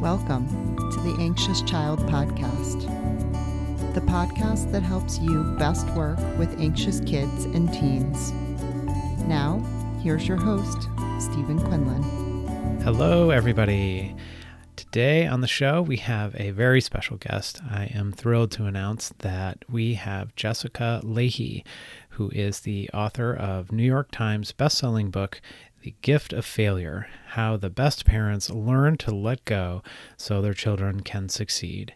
Welcome to the Anxious Child Podcast, the podcast that helps you best work with anxious kids and teens. Now, here's your host, Stephen Quinlan. Hello, everybody. Today on the show, we have a very special guest. I am thrilled to announce that we have Jessica Lahey, who is the author of New York Times bestselling book, The Gift of Failure: How the Best Parents Learn to Let Go so Their Children Can Succeed.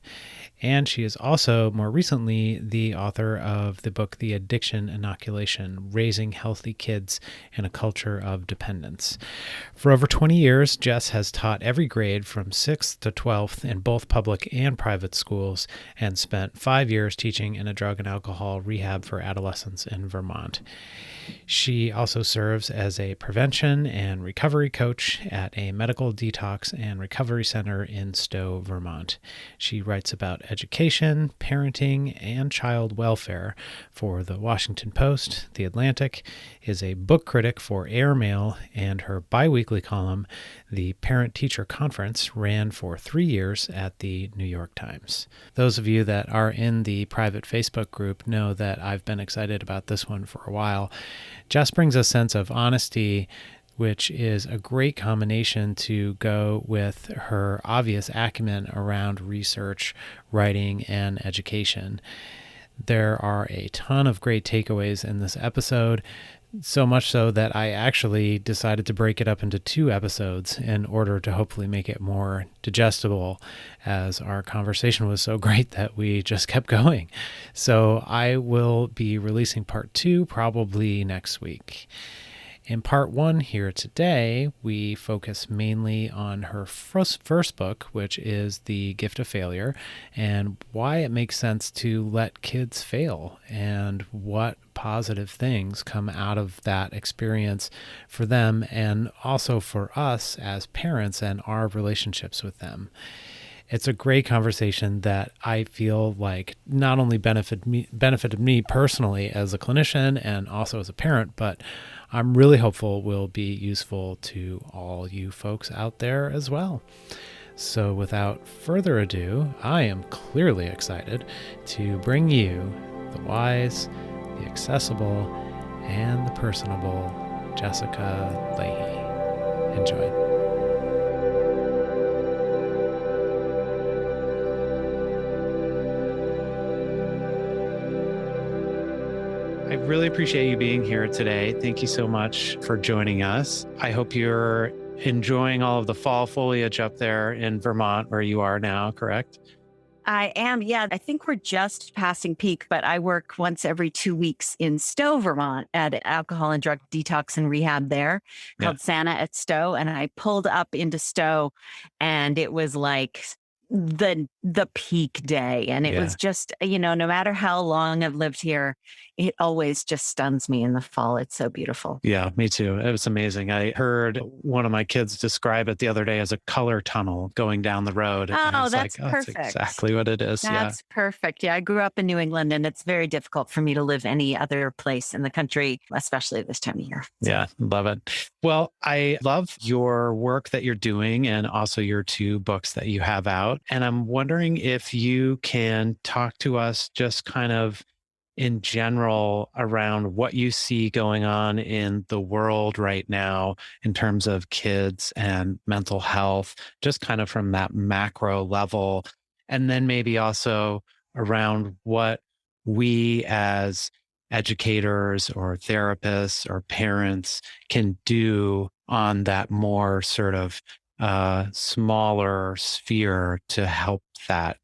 And she is also, more recently, the author of the book, The Addiction Inoculation: Raising Healthy Kids in a Culture of Dependence. For over 20 years, Jess has taught every grade from 6th to 12th in both public and private schools and spent 5 years teaching in a drug and alcohol rehab for adolescents in Vermont. She also serves as a prevention and recovery coach at a medical detox and recovery center in Stowe, Vermont. She writes about education, parenting, and child welfare for the Washington Post, The Atlantic, is a book critic for Airmail, and her biweekly column, The Parent-Teacher Conference, ran for 3 years at the New York Times. Those of you that are in the private Facebook group know that I've been excited about this one for a while. Jess brings a sense of honesty, which is a great combination to go with her obvious acumen around research, writing, and education. There are a ton of great takeaways in this episode, so much so that I actually decided to break it up into 2 episodes in order to hopefully make it more digestible, as our conversation was so great that we just kept going. So I will be releasing part 2 probably next week. In part 1 here today, we focus mainly on her first book, which is The Gift of Failure, and why it makes sense to let kids fail and what positive things come out of that experience for them and also for us as parents and our relationships with them. It's a great conversation that I feel like not only benefited me personally as a clinician and also as a parent, but I'm really hopeful will be useful to all you folks out there as well. So without further ado, I am clearly excited to bring you the wise, the accessible, and the personable Jessica Lahey. Enjoy. I really appreciate you being here today. Thank you so much for joining us. I hope you're enjoying all of the fall foliage up there in Vermont where you are now, correct? I am. Yeah, I think we're just passing peak, but I work once every 2 weeks in Stowe, Vermont at alcohol and drug detox and rehab there called Santa at Stowe. And I pulled up into Stowe and it was like the peak day. And it was just, no matter how long I've lived here, it always just stuns me in the fall. It's so beautiful. Yeah, me too. It was amazing. I heard one of my kids describe it the other day as a color tunnel going down the road. Oh, that's perfect. That's exactly what it is. That's perfect. Yeah, I grew up in New England and it's very difficult for me to live any other place in the country, especially this time of year. So. Yeah, love it. Well, I love your work that you're doing and also your 2 books that you have out. And I'm wondering if you can talk to us just kind of in general around what you see going on in the world right now in terms of kids and mental health, just kind of from that macro level. And then maybe also around what we as educators or therapists or parents can do on that more sort of smaller sphere to help that.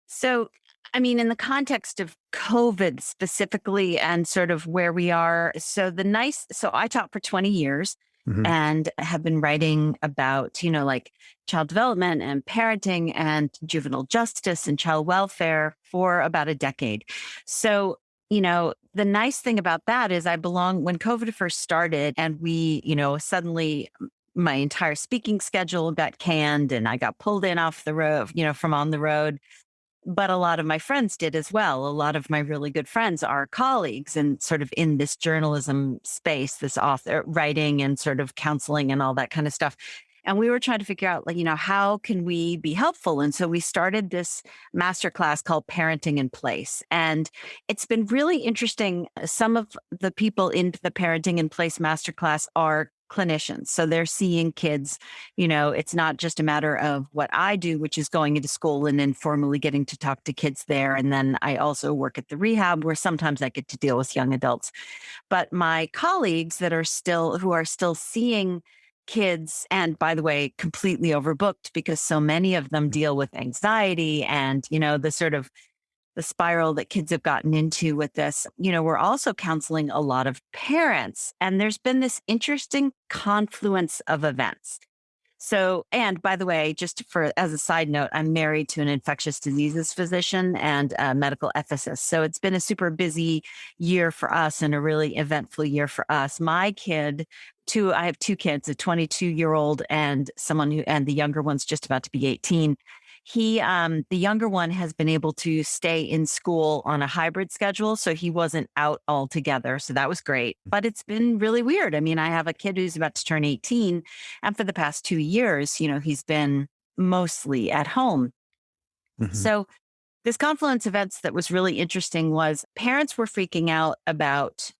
So, I mean, in the context of COVID specifically and sort of where we are. So I taught for 20 years and have been writing about, like child development and parenting and juvenile justice and child welfare for about a decade. So, the nice thing about that is when COVID first started and we, suddenly my entire speaking schedule got canned and I got pulled in off the road, from on the road. But a lot of my friends did as well. A lot of my really good friends are colleagues and sort of in this journalism space, this author writing and sort of counseling and all that kind of stuff. And we were trying to figure out, how can we be helpful? And so we started this masterclass called Parenting in Place. And it's been really interesting. Some of the people in the Parenting in Place masterclass are clinicians. So they're seeing kids, it's not just a matter of what I do, which is going into school and then formally getting to talk to kids there. And then I also work at the rehab where sometimes I get to deal with young adults. But my colleagues who are still seeing kids, and by the way, completely overbooked because so many of them deal with anxiety and, the sort of the spiral that kids have gotten into with this, we're also counseling a lot of parents. And there's been this interesting confluence of events. So, and by the way, as a side note, I'm married to an infectious diseases physician and a medical ethicist. So it's been a super busy year for us and a really eventful year for us. I have two kids, a 22-year-old and and the younger one's just about to be 18. The younger one has been able to stay in school on a hybrid schedule. So he wasn't out altogether. So that was great, but it's been really weird. I mean, I have a kid who's about to turn 18 and for the past 2 years, he's been mostly at home. Mm-hmm. So this confluence of events that was really interesting was parents were freaking out about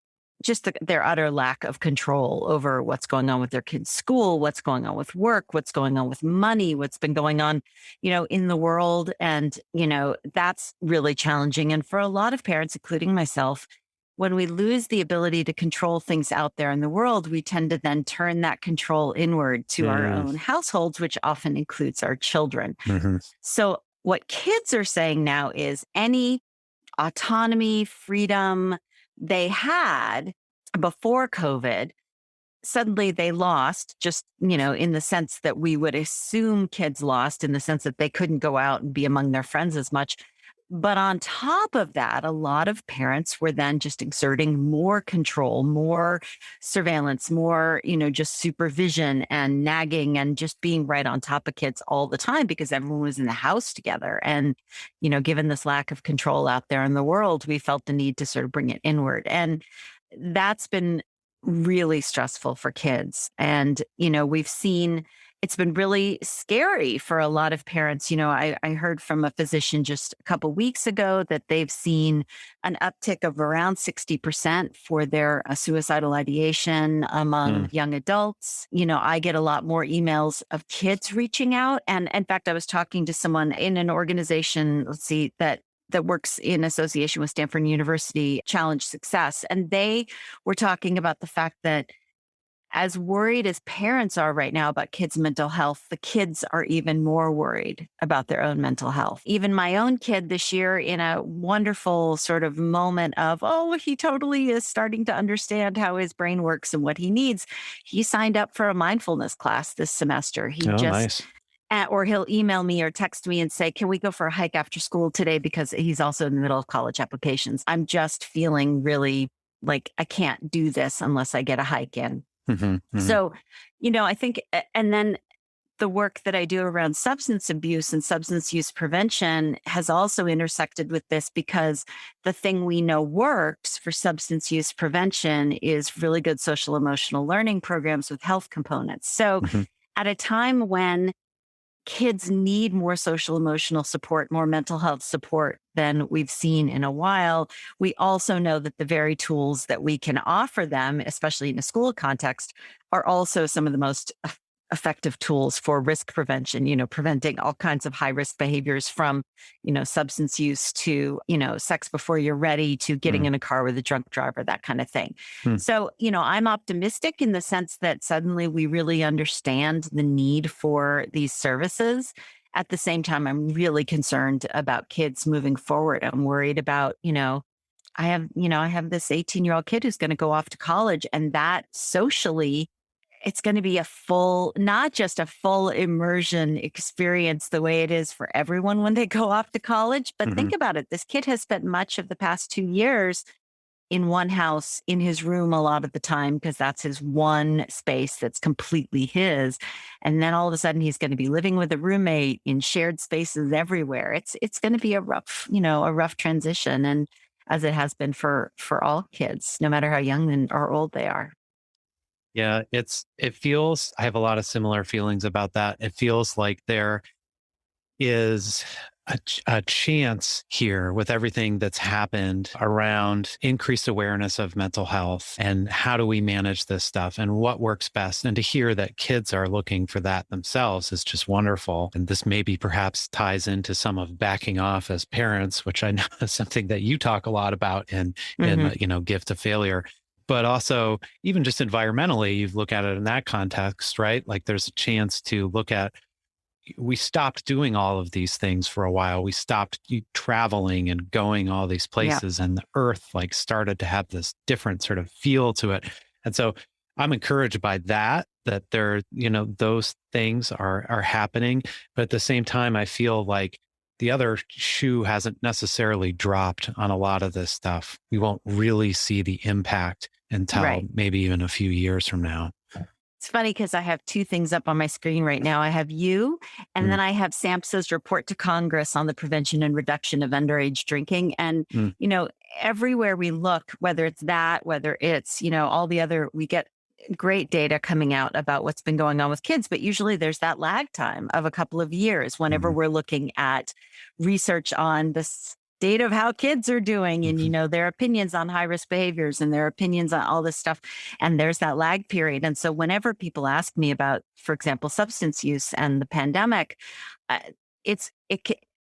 just their utter lack of control over what's going on with their kids' school, what's going on with work, what's going on with money, what's been going on, in the world. And, that's really challenging. And for a lot of parents, including myself, when we lose the ability to control things out there in the world, we tend to then turn that control inward to our own households, which often includes our children. Mm-hmm. So what kids are saying now is any autonomy, freedom they had before COVID, suddenly they lost just, in the sense that we would assume kids lost in the sense that they couldn't go out and be among their friends as much. But on top of that, a lot of parents were then just exerting more control, more surveillance, more, just supervision and nagging and just being right on top of kids all the time because everyone was in the house together. And, given this lack of control out there in the world, we felt the need to sort of bring it inward. And that's been really stressful for kids. And, we've seen it's been really scary for a lot of parents. I heard from a physician just a couple of weeks ago that they've seen an uptick of around 60% for their suicidal ideation among young adults. I get a lot more emails of kids reaching out. And in fact, I was talking to someone in an organization, that works in association with Stanford University Challenge Success. And they were talking about the fact that as worried as parents are right now about kids' mental health, the kids are even more worried about their own mental health. Even my own kid this year, in a wonderful sort of moment of, he totally is starting to understand how his brain works and what he needs, he signed up for a mindfulness class this semester. Nice. Or he'll email me or text me and say, can we go for a hike after school today? Because he's also in the middle of college applications. I'm just feeling really like I can't do this unless I get a hike in. Mm-hmm, mm-hmm. So, I think, and then the work that I do around substance abuse and substance use prevention has also intersected with this because the thing we know works for substance use prevention is really good social emotional learning programs with health components. So at a time when kids need more social emotional support, more mental health support than we've seen in a while, we also know that the very tools that we can offer them, especially in a school context, are also some of the most effective tools for risk prevention, preventing all kinds of high risk behaviors from, substance use to, sex before you're ready to getting in a car with a drunk driver, that kind of thing. So, I'm optimistic in the sense that suddenly we really understand the need for these services. At the same time, I'm really concerned about kids moving forward. I'm worried about, I have this 18-year-old kid who's going to go off to college, and that socially, it's going to be not just a full immersion experience the way it is for everyone when they go off to college, but think about it. This kid has spent much of the past 2 years in one house, in his room a lot of the time, because that's his one space that's completely his. And then all of a sudden he's going to be living with a roommate in shared spaces everywhere. It's going to be a rough transition. And as it has been for all kids, no matter how young or old they are. Yeah, I have a lot of similar feelings about that. It feels like there is a chance here with everything that's happened around increased awareness of mental health and how do we manage this stuff and what works best. And to hear that kids are looking for that themselves is just wonderful. And this maybe perhaps ties into some of backing off as parents, which I know is something that you talk a lot about in Gift of Failure. But also, even just environmentally, you look at it in that context, right? Like there's a chance to look at, we stopped doing all of these things for a while. We stopped traveling and going all these places, and the earth like started to have this different sort of feel to it. And so I'm encouraged by that there, those things are happening. But at the same time, I feel like the other shoe hasn't necessarily dropped on a lot of this stuff. We won't really see the impact until maybe even a few years from now. It's funny because I have two things up on my screen right now. I have you, and then I have SAMHSA's report to Congress on the prevention and reduction of underage drinking. And, everywhere we look, whether it's that, whether it's, all the other, we get great data coming out about what's been going on with kids, but usually there's that lag time of a couple of years whenever we're looking at research on the state of how kids are doing and, their opinions on high risk behaviors and their opinions on all this stuff. And there's that lag period. And so whenever people ask me about, for example, substance use and the pandemic,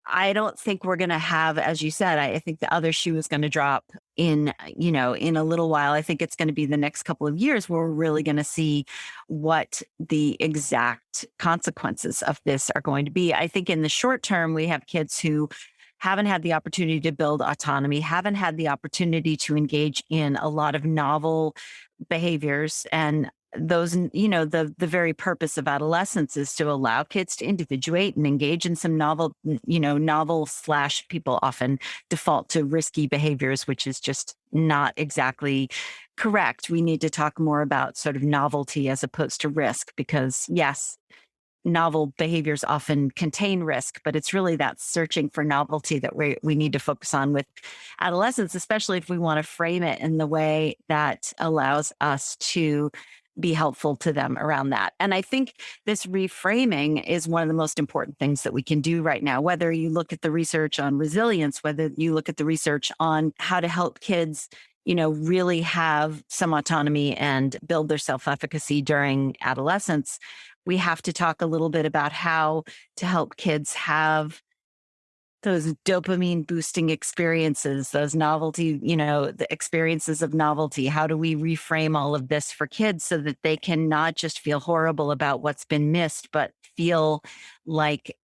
I don't think we're going to have, as you said, I think the other shoe is going to drop in a little while. I think it's going to be the next couple of years where we're really going to see what the exact consequences of this are going to be. I think in the short term, we have kids who haven't had the opportunity to build autonomy, haven't had the opportunity to engage in a lot of novel behaviors. And those, the very purpose of adolescence is to allow kids to individuate and engage in some novel / people often default to risky behaviors, which is just not exactly correct. We need to talk more about sort of novelty as opposed to risk, because yes, novel behaviors often contain risk, but it's really that searching for novelty that we need to focus on with adolescents, especially if we want to frame it in the way that allows us to be helpful to them around that. And I think this reframing is one of the most important things that we can do right now, whether you look at the research on resilience, whether you look at the research on how to help kids really have some autonomy and build their self-efficacy during adolescence. We have to talk a little bit about how to help kids have those dopamine boosting experiences, those novelty, the experiences of novelty. How do we reframe all of this for kids so that they can not just feel horrible about what's been missed, but feel like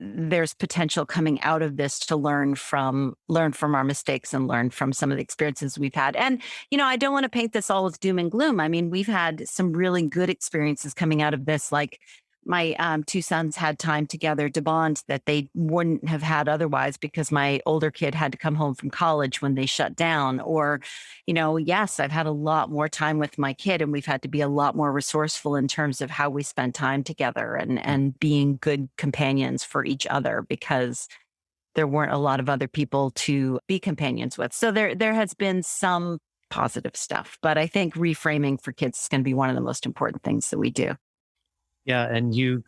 there's potential coming out of this to learn from our mistakes and learn from some of the experiences we've had. And, I don't want to paint this all as doom and gloom. I mean, we've had some really good experiences coming out of this. Like my two sons had time together to bond that they wouldn't have had otherwise because my older kid had to come home from college when they shut down. Or, yes, I've had a lot more time with my kid, and we've had to be a lot more resourceful in terms of how we spend time together and being good companions for each other, because there weren't a lot of other people to be companions with. So there has been some positive stuff, but I think reframing for kids is going to be one of the most important things that we do. Yeah. And you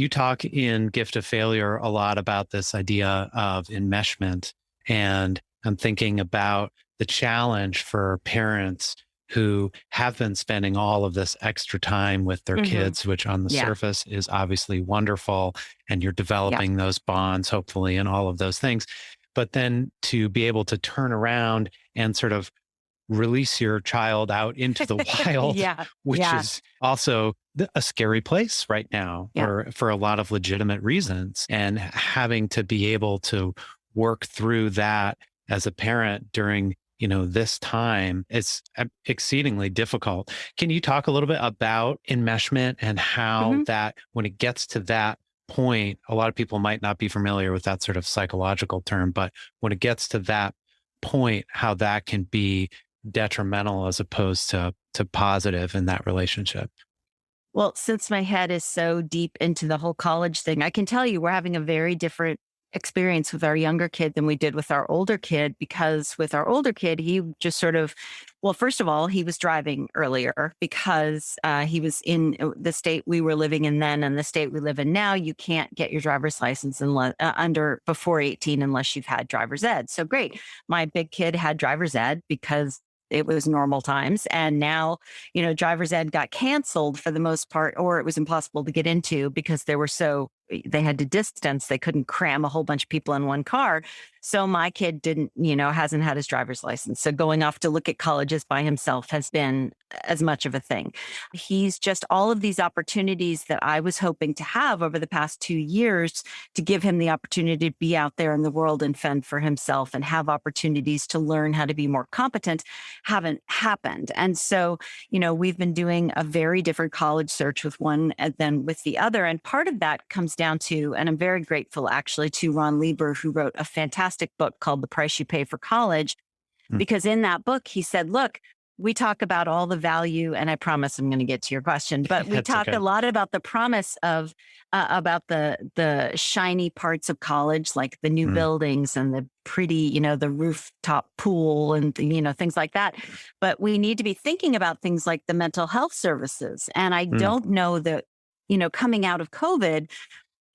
talk in Gift of Failure a lot about this idea of enmeshment. And I'm thinking about the challenge for parents who have been spending all of this extra time with their kids, which on the surface is obviously wonderful. And you're developing those bonds, hopefully, and all of those things. But then to be able to turn around and sort of release your child out into the wild, which is also a scary place right now for a lot of legitimate reasons. And having to be able to work through that as a parent during, this time, it's exceedingly difficult. Can you talk a little bit about enmeshment and how that, when it gets to that point, a lot of people might not be familiar with that sort of psychological term, but when it gets to that point, how that can be detrimental as opposed to positive in that relationship? Well, since my head is so deep into the whole college thing, I can tell you we're having a very different experience with our younger kid than we did with our older kid, because with our older kid, he just sort of Well, first of all, he was driving earlier because he was in the state we were living in then and the state we live in now. You can't get your driver's license unless, before 18 unless you've had driver's ed. So great. My big kid had driver's ed because it was normal times. And now, driver's ed got canceled for the most part, or it was impossible to get into because they had to distance. They couldn't cram a whole bunch of people in one car. So my kid hasn't had his driver's license. So going off to look at colleges by himself has been as much of a thing. He's just all of these opportunities that I was hoping to have over the past 2 years to give him the opportunity to be out there in the world and fend for himself and have opportunities to learn how to be more competent haven't happened. And so, we've been doing a very different college search with one than with the other. And part of that comes down to, and I'm very grateful actually to Ron Lieber, who wrote a fantastic book called The Price You Pay for College, because in that book, he said, look, we talk about all the value, and I promise I'm going to get to your question, but we talk a lot about the promise of, about the shiny parts of college, like the new buildings and the pretty, the rooftop pool and, things like that. But we need to be thinking about things like the mental health services. And I don't know that, coming out of COVID,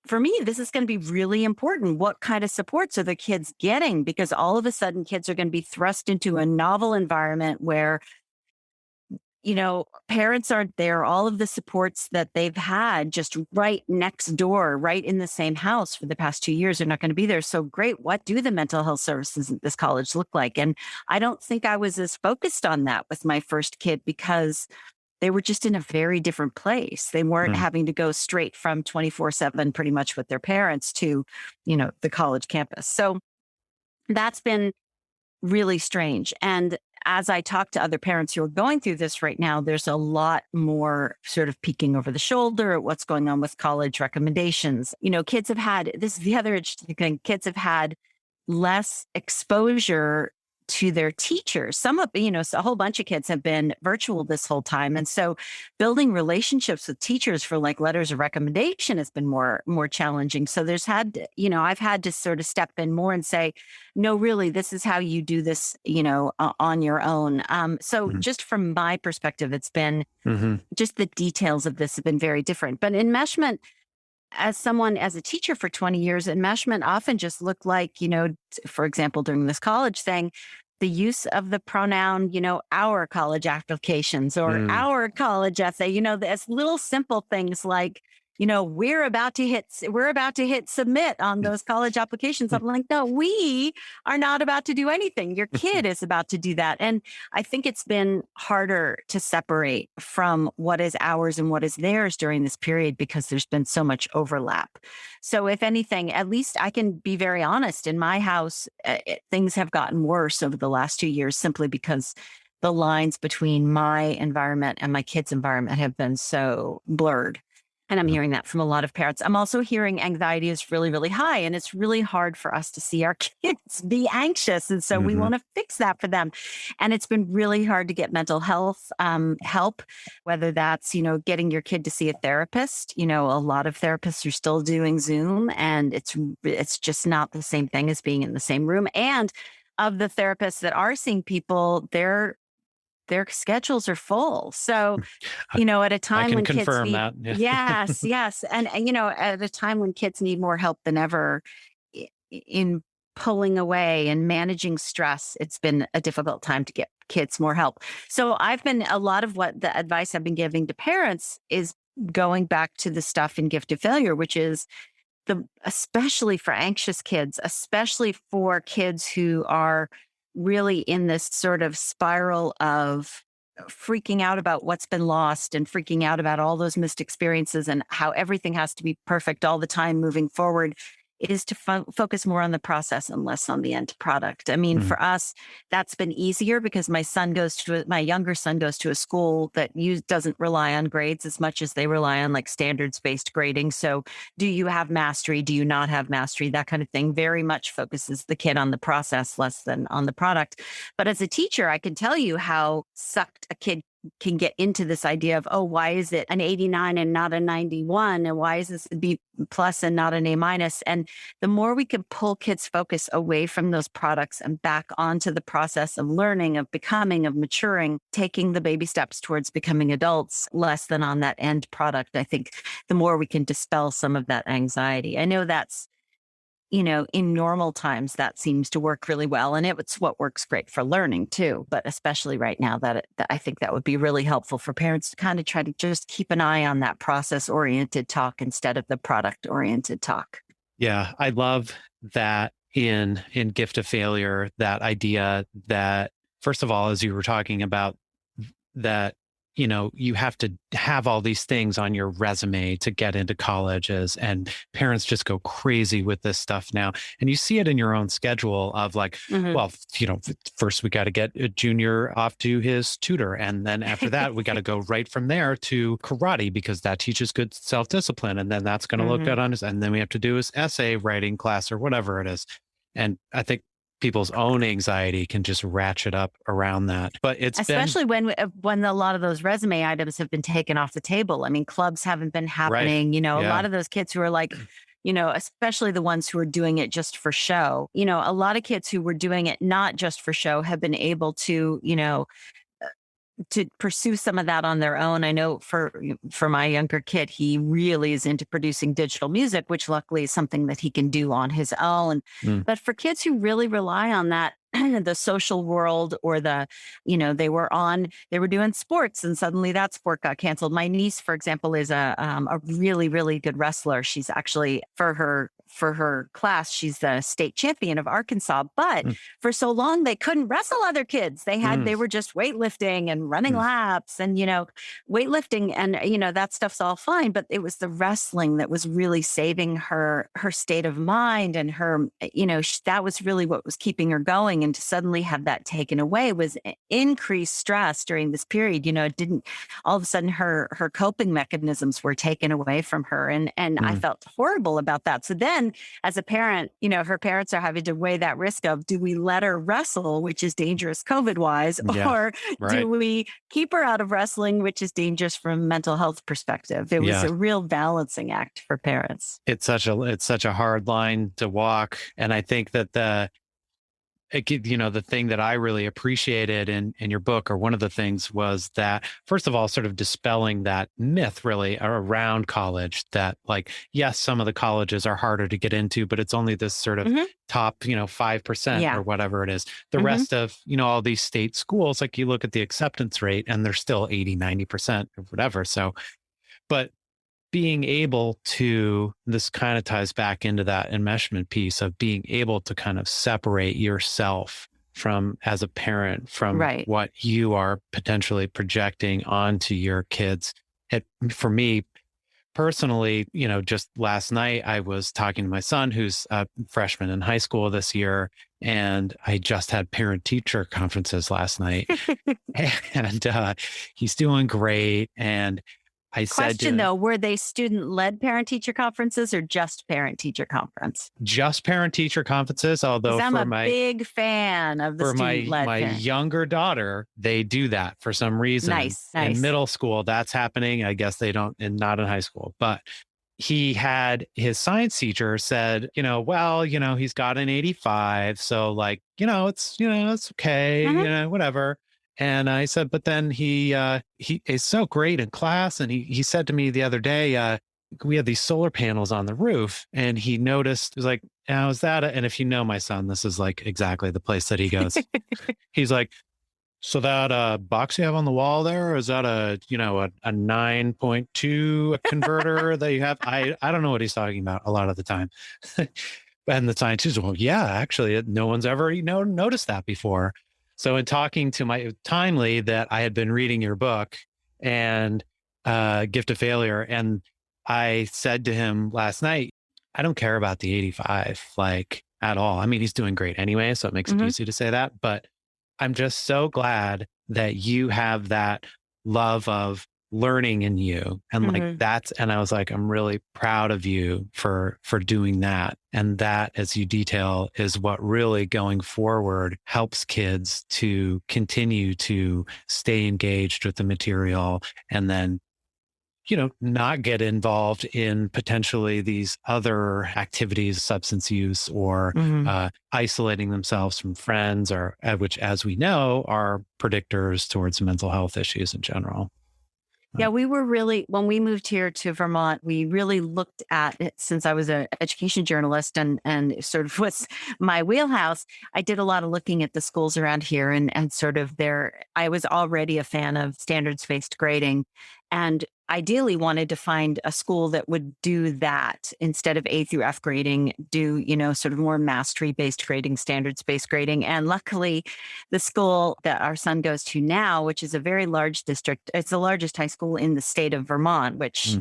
for me, this is going to be really important. What kind of supports are the kids getting? Because all of a sudden, kids are going to be thrust into a novel environment where, parents aren't there. All of the supports that they've had just right next door, right in the same house for the past 2 years are not going to be there. So great. What do the mental health services at this college look like? And I don't think I was as focused on that with my first kid because they were just in a very different place. They weren't having to go straight from 24/7 pretty much with their parents to, the college campus. So that's been really strange. And as I talk to other parents who are going through this right now, there's a lot more sort of peeking over the shoulder at what's going on with college recommendations. Kids have had, this is the other interesting thing, kids have had less exposure to their teachers. Some of, a whole bunch of kids have been virtual this whole time. And so building relationships with teachers for like letters of recommendation has been more challenging. So I've had to sort of step in more and say, no, really, this is how you do this, on your own. Just from my perspective, it's been just the details of this have been very different. But enmeshment, as a teacher for 20 years, enmeshment often just looked like, for example, during this college thing, the use of the pronoun, our college applications or our college essay, as little simple things like, we're about to hit submit on those college applications. I'm like, no, we are not about to do anything. Your kid is about to do that. And I think it's been harder to separate from what is ours and what is theirs during this period because there's been so much overlap. So if anything, at least I can be very honest. In my house, things have gotten worse over the last 2 years simply because the lines between my environment and my kids' environment have been so blurred. And I'm hearing that from a lot of parents. I'm also hearing anxiety is really, really high. And it's really hard for us to see our kids be anxious. And so we want to fix that for them. And it's been really hard to get mental health help, whether that's, getting your kid to see a therapist. A lot of therapists are still doing Zoom, and it's just not the same thing as being in the same room. And of the therapists that are seeing people, their schedules are full. So, at a time when kids need, that. Yeah. yes. And, at a time when kids need more help than ever in pulling away and managing stress, it's been a difficult time to get kids more help. So a lot of what the advice I've been giving to parents is going back to the stuff in Gift of Failure, which is especially for anxious kids, especially for kids who are really in this sort of spiral of freaking out about what's been lost and freaking out about all those missed experiences and how everything has to be perfect all the time moving forward, is to focus more on the process and less on the end product. I mean, for us, that's been easier because my younger son goes to a school that doesn't rely on grades as much as they rely on like standards-based grading. So do you have mastery? Do you not have mastery? That kind of thing very much focuses the kid on the process less than on the product. But as a teacher, I can tell you how sucked a kid can get into this idea of, oh, why is it an 89 and not a 91? And why is this a B plus and not an A minus? And the more we can pull kids' focus away from those products and back onto the process of learning, of becoming, of maturing, taking the baby steps towards becoming adults, less than on that end product, I think the more we can dispel some of that anxiety. I know that's, in normal times, that seems to work really well. And it's what works great for learning too. But especially right now, that I think that would be really helpful for parents to kind of try to just keep an eye on that process-oriented talk instead of the product-oriented talk. Yeah, I love that in Gift of Failure, that idea that, first of all, as you were talking about, that you have to have all these things on your resume to get into colleges, and parents just go crazy with this stuff now. And you see it in your own schedule of like, well, first we got to get a junior off to his tutor. And then after that, we got to go right from there to karate because that teaches good self-discipline. And then that's going to look good on us. And then we have to do his essay writing class or whatever it is. And I think people's own anxiety can just ratchet up around that. But it's especially when a lot of those resume items have been taken off the table. I mean, clubs haven't been happening. Right. A lot of those kids who are like, especially the ones who are doing it just for show. A lot of kids who were doing it not just for show have been able to, to pursue some of that on their own. I know for my younger kid, he really is into producing digital music, which luckily is something that he can do on his own. But for kids who really rely on that, the social world, or they were doing sports and suddenly that sport got canceled. My niece, for example, is a really, really good wrestler. She's actually, for her class, she's the state champion of Arkansas. But for so long, they couldn't wrestle other kids. They were just weightlifting and running laps and, weightlifting. And, that stuff's all fine. But it was the wrestling that was really saving her state of mind, and her, that was really what was keeping her going. And to suddenly have that taken away was increased stress during this period. It didn't, all of a sudden her coping mechanisms were taken away from her. And I felt horrible about that. So then as a parent, her parents are having to weigh that risk of, do we let her wrestle, which is dangerous COVID wise, or do we keep her out of wrestling, which is dangerous from a mental health perspective? It was a real balancing act for parents. It's such a hard line to walk. And I think that the thing that I really appreciated in your book, or one of the things, was that, first of all, sort of dispelling that myth really around college, that like, yes, some of the colleges are harder to get into, but it's only this sort of top, 5% or whatever it is. The rest of, all these state schools, like you look at the acceptance rate and they're still 80, 90% or whatever. So, but being able to, this kind of ties back into that enmeshment piece of being able to kind of separate yourself from, as a parent, from what you are potentially projecting onto your kids. For me personally, just last night I was talking to my son, who's a freshman in high school this year, and I just had parent-teacher conferences last night, and he's doing great. And I said, question though, were they student-led parent-teacher conferences or just parent-teacher conference? Just parent-teacher conferences, although I'm a big fan of the student-led. For my younger daughter, they do that for some reason. Nice. In middle school, that's happening. I guess they don't, and not in high school. But he had, his science teacher said, he's got an 85. So like, it's okay, whatever. And I said, but then he is so great in class. And he said to me the other day, we had these solar panels on the roof, and he noticed, he was like, "Now is that?" And if you know my son, this is like exactly the place that he goes. He's like, "So that box you have on the wall there, is that a 9.2 converter that you have?" I don't know what he's talking about a lot of the time. And the scientist, well, yeah, actually, no one's ever noticed that before. So in talking to my timely, that I had been reading your book and Gift of Failure, and I said to him last night, I don't care about the 85 like at all. I mean, he's doing great anyway, so it makes it easy to say that. But I'm just so glad that you have that love of learning in you. And like and I was like, I'm really proud of you for doing that. And that, as you detail, is what really going forward helps kids to continue to stay engaged with the material, and then not get involved in potentially these other activities, substance use, or isolating themselves from friends, or which, as we know, are predictors towards mental health issues in general. Yeah, we were really, when we moved here to Vermont, we really looked at it, since I was an education journalist and sort of was my wheelhouse. I did a lot of looking at the schools around here and sort of I was already a fan of standards-based grading, and ideally wanted to find a school that would do that instead of A through F grading, do, sort of more mastery-based grading, standards-based grading. And luckily, the school that our son goes to now, which is a very large district, it's the largest high school in the state of Vermont, which,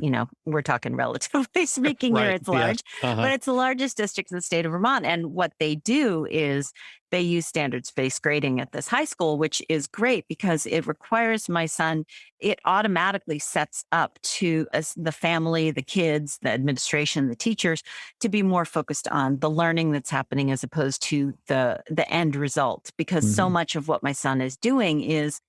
we're talking relatively speaking here, it's large, but it's the largest district in the state of Vermont. And what they do is they use standards-based grading at this high school, which is great because it requires my son, it automatically sets up to the family, the kids, the administration, the teachers to be more focused on the learning that's happening as opposed to the end result. Because so much of what my son is doing is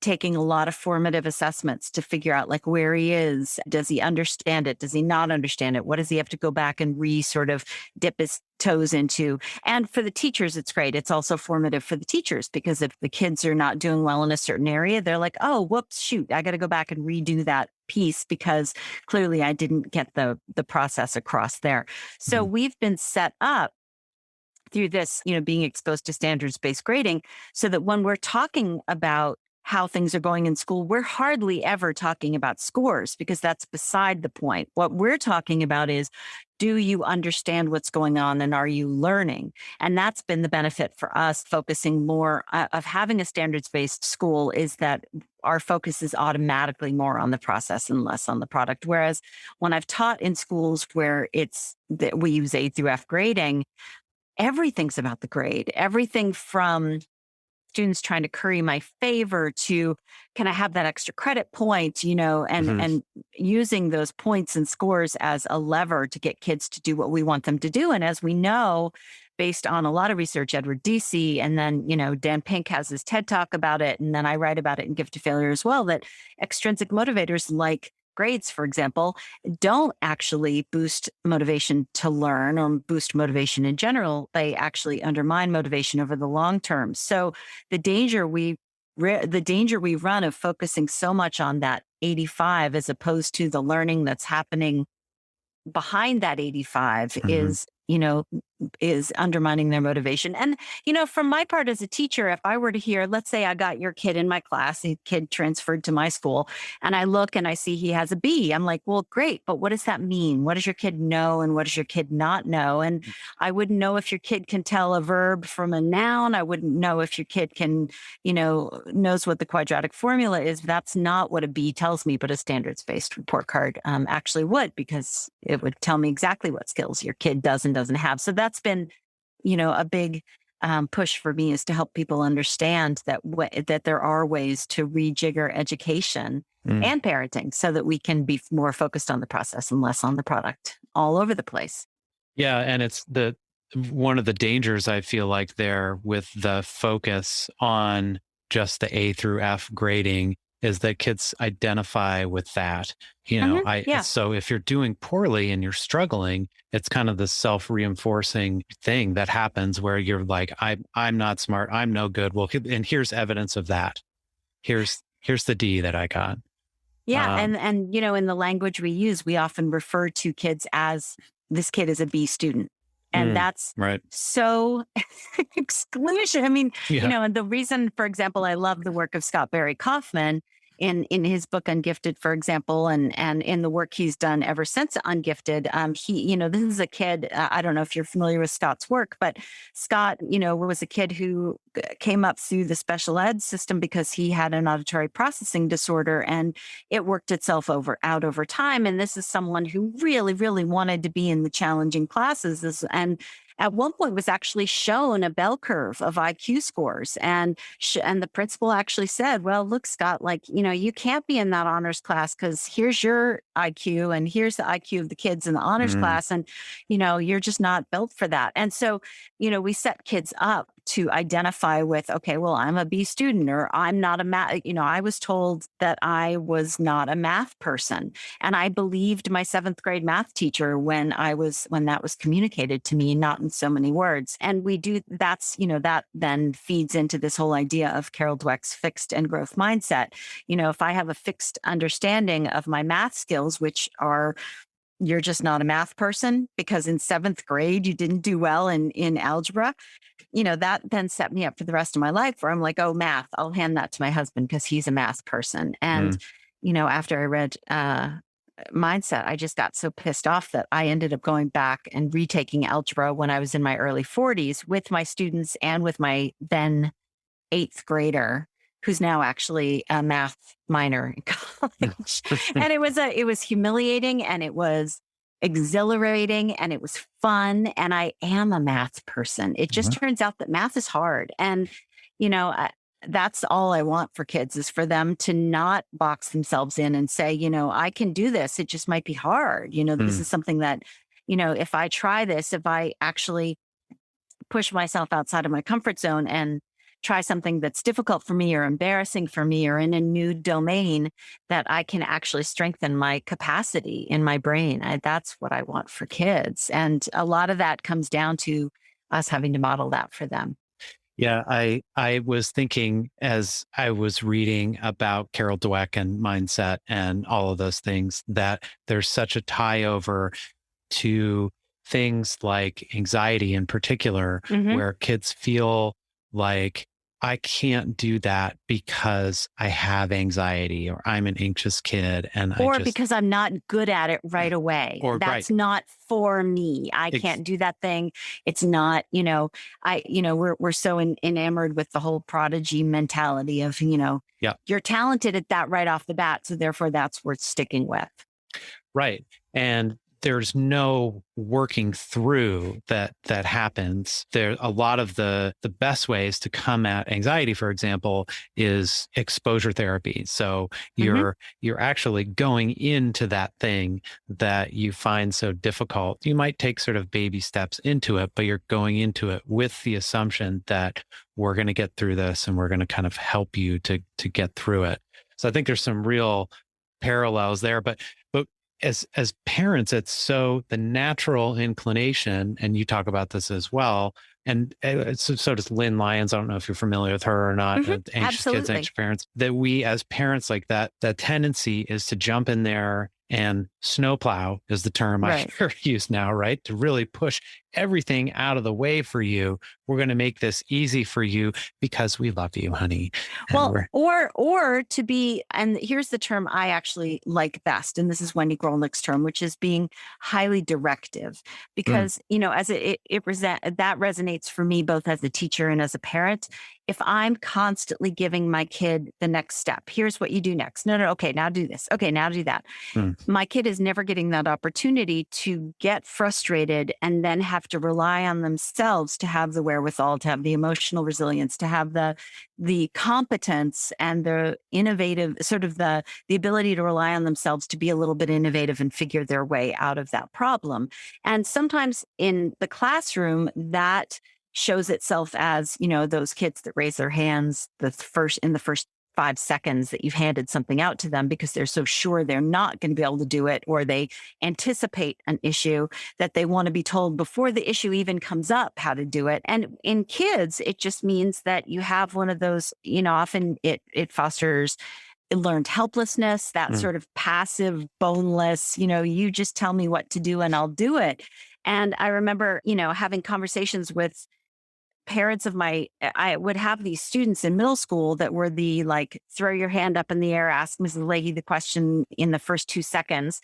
taking a lot of formative assessments to figure out like where he is. Does he understand it? Does he not understand it? What does he have to go back and sort of dip his toes into? And for the teachers, it's great. It's also formative for the teachers, because if the kids are not doing well in a certain area, they're like, oh, whoops, shoot, I got to go back and redo that piece because clearly I didn't get the process across there. So we've been set up through this, being exposed to standards-based grading, so that when we're talking about how things are going in school, we're hardly ever talking about scores, because that's beside the point. What we're talking about is, do you understand what's going on and are you learning? And that's been the benefit for us, focusing more of having a standards-based school, is that our focus is automatically more on the process and less on the product. Whereas when I've taught in schools where it's that we use A through F grading, everything's about the grade. Everything from students trying to curry my favor to, can I have that extra credit point, and using those points and scores as a lever to get kids to do what we want them to do. And as we know, based on a lot of research, Edward Deci, and then, Dan Pink has his TED Talk about it, and then I write about it in Gift to Failure as well, that extrinsic motivators like grades, for example, don't actually boost motivation to learn or boost motivation in general. They actually undermine motivation over the long term. So the danger we run of focusing so much on that 85 as opposed to the learning that's happening behind that 85 is undermining their motivation. And, from my part as a teacher, if I were to hear, let's say I got your kid in my class, a kid transferred to my school, and I look and I see he has a B, I'm like, well, great, but what does that mean? What does your kid know and what does your kid not know? And I wouldn't know if your kid can tell a verb from a noun. I wouldn't know if your kid can, knows what the quadratic formula is. That's not what a B tells me, but a standards-based report card actually would, because it would tell me exactly what skills your kid does and doesn't have. So that's been, a big push for me, is to help people understand that that there are ways to rejigger education and parenting so that we can be more focused on the process and less on the product all over the place. Yeah. And it's one of the dangers I feel like there with the focus on just the A through F grading is that kids identify with that. So if you're doing poorly and you're struggling, it's kind of the self-reinforcing thing that happens where you're like, I'm not smart, I'm no good. Well, and here's evidence of that. Here's the D that I got. Yeah. And in the language we use, we often refer to kids as, this kid is a B student. And that's right. So exclusion. I mean, and the reason, for example, I love the work of Scott Barry Kaufman in his book Ungifted, for example, and in the work he's done ever since Ungifted. He, this is a kid, I don't know if you're familiar with Scott's work, but Scott, was a kid who came up through the special ed system because he had an auditory processing disorder, and it worked itself out over time. And this is someone who really, really wanted to be in the challenging classes, and at one point was actually shown a bell curve of IQ scores. And the principal actually said, well, look, Scott, like, you can't be in that honors class because here's your IQ and here's the IQ of the kids in the honors class. And, you're just not built for that. And so, we set kids up to identify with, okay, well, I'm a B student, or I'm not a math. I was told that I was not a math person. And I believed my 7th grade math teacher when that was communicated to me, not in so many words. And that then feeds into this whole idea of Carol Dweck's fixed and growth mindset. If I have a fixed understanding of my math skills, which are, you're just not a math person because in 7th grade you didn't do well in algebra, that then set me up for the rest of my life where I'm like, oh, math, I'll hand that to my husband because he's a math person. And, after I read Mindset, I just got so pissed off that I ended up going back and retaking algebra when I was in my early 40s with my students and with my then 8th grader, who's now actually a math minor in college. And it was humiliating, and it was exhilarating, and it was fun. And I am a math person. It just turns out that math is hard. And, that's all I want for kids, is for them to not box themselves in and say, I can do this. It just might be hard. This is something that, if I try this, if I actually push myself outside of my comfort zone and try something that's difficult for me or embarrassing for me or in a new domain, that I can actually strengthen my capacity in my brain. That's what I want for kids. And a lot of that comes down to us having to model that for them. Yeah, I was thinking as I was reading about Carol Dweck and mindset and all of those things, that there's such a tie over to things like anxiety in particular, where kids feel like, I can't do that because I have anxiety, or I'm an anxious kid, or because I'm not good at it right away. That's not for me. I can't do that thing. It's not, we're so enamored with the whole prodigy mentality of, you're talented at that right off the bat, so therefore that's worth sticking with. Right. And there's no working through that happens. There, a lot of the best ways to come at anxiety, for example, is exposure therapy. So you're actually going into that thing that you find so difficult. You might take sort of baby steps into it, but you're going into it with the assumption that we're going to get through this and we're going to kind of help you to get through it. So I think there's some real parallels there, but as parents, it's so the natural inclination, and you talk about this as well, and so does Lynn Lyons. I don't know if you're familiar with her or not. Anxious Absolutely. Kids, Anxious Parents. That we as parents, like that tendency is to jump in there and snowplow is the term I hear used now, right? To really push everything out of the way for you. We're going to make this easy for you because we love you, honey. Well, or to be, and here's the term I actually like best, and this is Wendy Grolnick's term, which is being highly directive, because as that resonates for me both as a teacher and as a parent. If I'm constantly giving my kid the next step, here's what you do next. No, okay, now do this. Okay, now do that. My kid is never getting that opportunity to get frustrated and then have to rely on themselves to have the wherewithal, to have the emotional resilience, to have the competence and the innovative, sort of the ability to rely on themselves to be a little bit innovative and figure their way out of that problem. And sometimes in the classroom, that shows itself as, those kids that raise their hands in the first 5 seconds that you've handed something out to them because they're so sure they're not going to be able to do it, or they anticipate an issue that they want to be told before the issue even comes up how to do it. And in kids, it just means that you have one of those, often it fosters learned helplessness, that sort of passive, boneless, you just tell me what to do and I'll do it. And I remember, having conversations with parents of I would have these students in middle school that were the throw your hand up in the air, ask Mrs. Lahey the question in the first 2 seconds.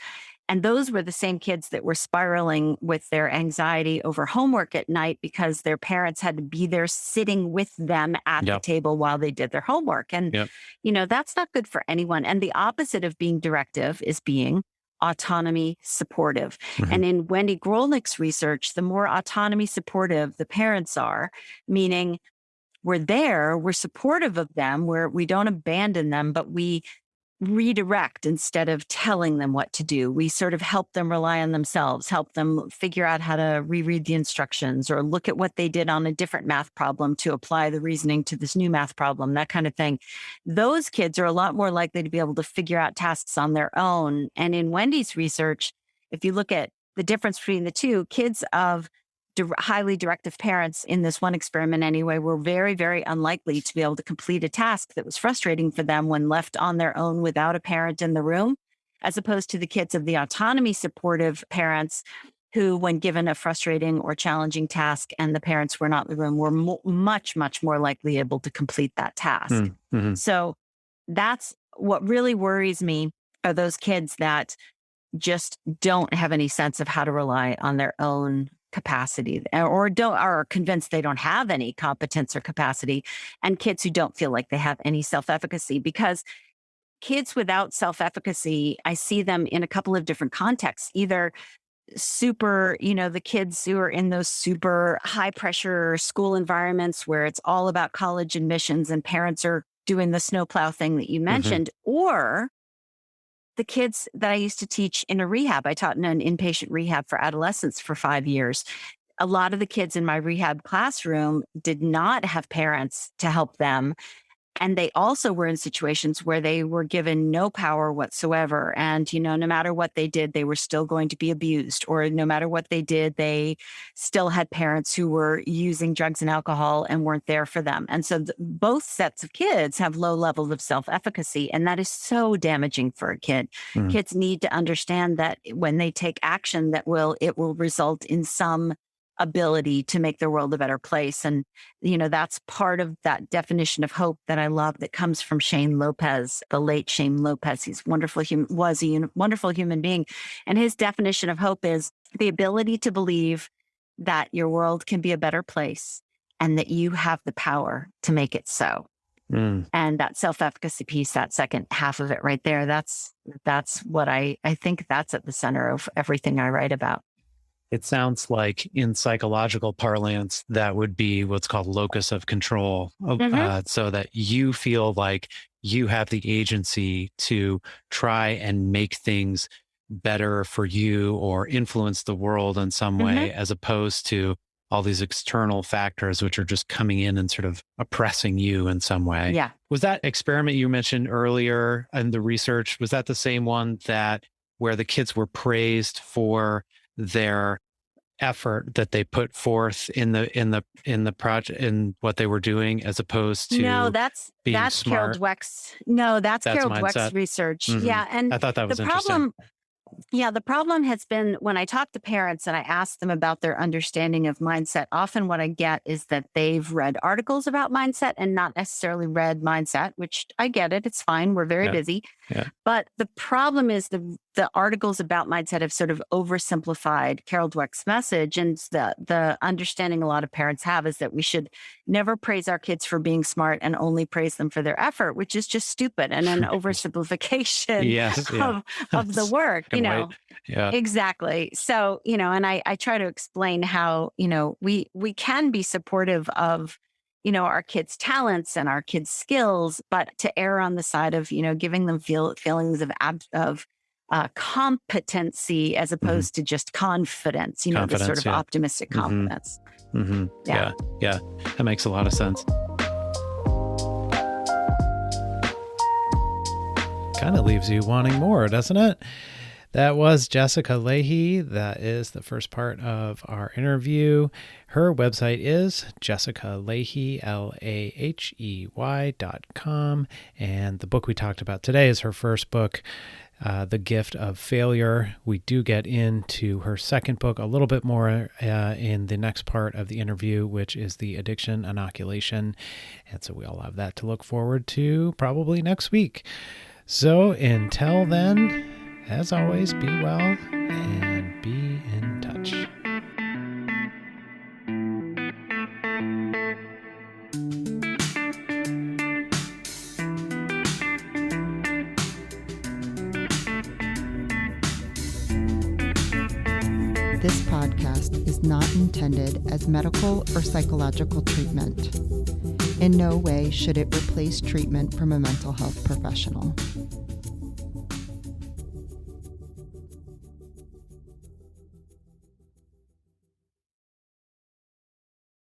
And those were the same kids that were spiraling with their anxiety over homework at night because their parents had to be there sitting with them at the table while they did their homework. And, that's not good for anyone. And the opposite of being directive is being autonomy supportive. And in Wendy Grolnick's research, the more autonomy supportive the parents are, meaning we're there, we're supportive of them, we don't abandon them, but we redirect instead of telling them what to do. We sort of help them rely on themselves, help them figure out how to reread the instructions or look at what they did on a different math problem to apply the reasoning to this new math problem, that kind of thing. Those kids are a lot more likely to be able to figure out tasks on their own. And in Wendy's research, if you look at the difference between the two, kids of highly directive parents in this one experiment anyway were very, very unlikely to be able to complete a task that was frustrating for them when left on their own without a parent in the room, as opposed to the kids of the autonomy supportive parents who, when given a frustrating or challenging task and the parents were not in the room, were much, much more likely able to complete that task. So that's what really worries me, are those kids that just don't have any sense of how to rely on their own capacity, or are convinced they don't have any competence or capacity, and kids who don't feel like they have any self-efficacy. Because kids without self-efficacy, I see them in a couple of different contexts, either super, the kids who are in those super high pressure school environments where it's all about college admissions and parents are doing the snowplow thing that you mentioned, or the kids that I used to teach in a rehab. I taught in an inpatient rehab for adolescents for 5 years. A lot of the kids in my rehab classroom did not have parents to help them. And they also were in situations where they were given no power whatsoever. And, no matter what they did, they were still going to be abused, or no matter what they did, they still had parents who were using drugs and alcohol and weren't there for them. And so both sets of kids have low levels of self-efficacy. And that is so damaging for a kid. Kids need to understand that when they take action, it will result in some ability to make the world a better place. And, that's part of that definition of hope that I love, that comes from Shane Lopez, the late Shane Lopez. He's was a wonderful human being. And his definition of hope is the ability to believe that your world can be a better place and that you have the power to make it so. And that self-efficacy piece, that second half of it right there, that's what I think that's at the center of everything I write about. It sounds like in psychological parlance, that would be what's called locus of control, so that you feel like you have the agency to try and make things better for you or influence the world in some way, as opposed to all these external factors, which are just coming in and sort of oppressing you in some way. Yeah. Was that experiment you mentioned earlier in the research, was that the same one where the kids were praised for their effort that they put forth in the project, in what they were doing, as opposed to that's smart? Carol Dweck's. No, that's Carol Dweck's research. Yeah, and I thought that was interesting. Yeah, the problem has been when I talk to parents and I ask them about their understanding of mindset, often what I get is that they've read articles about mindset and not necessarily read mindset, which I get it. It's fine. We're very busy. Yeah. But the problem is the articles about mindset have sort of oversimplified Carol Dweck's message. And the understanding a lot of parents have is that we should never praise our kids for being smart and only praise them for their effort, which is just stupid and an oversimplification of the work. Yeah, exactly. So, and I try to explain how, we can be supportive of, our kids' talents and our kids' skills, but to err on the side of, giving them feelings of competency as opposed to just confidence, the sort of optimistic confidence. Yeah, that makes a lot of sense. Kind of leaves you wanting more, doesn't it? That was Jessica Lahey. That is the first part of our interview. Her website is Jessica Lahey, LAHEY.com. And the book we talked about today is her first book, The Gift of Failure. We do get into her second book a little bit more in the next part of the interview, which is the addiction inoculation. And so we all have that to look forward to probably next week. So until then, as always, be well and be in touch. This podcast is not intended as medical or psychological treatment. In no way should it replace treatment from a mental health professional.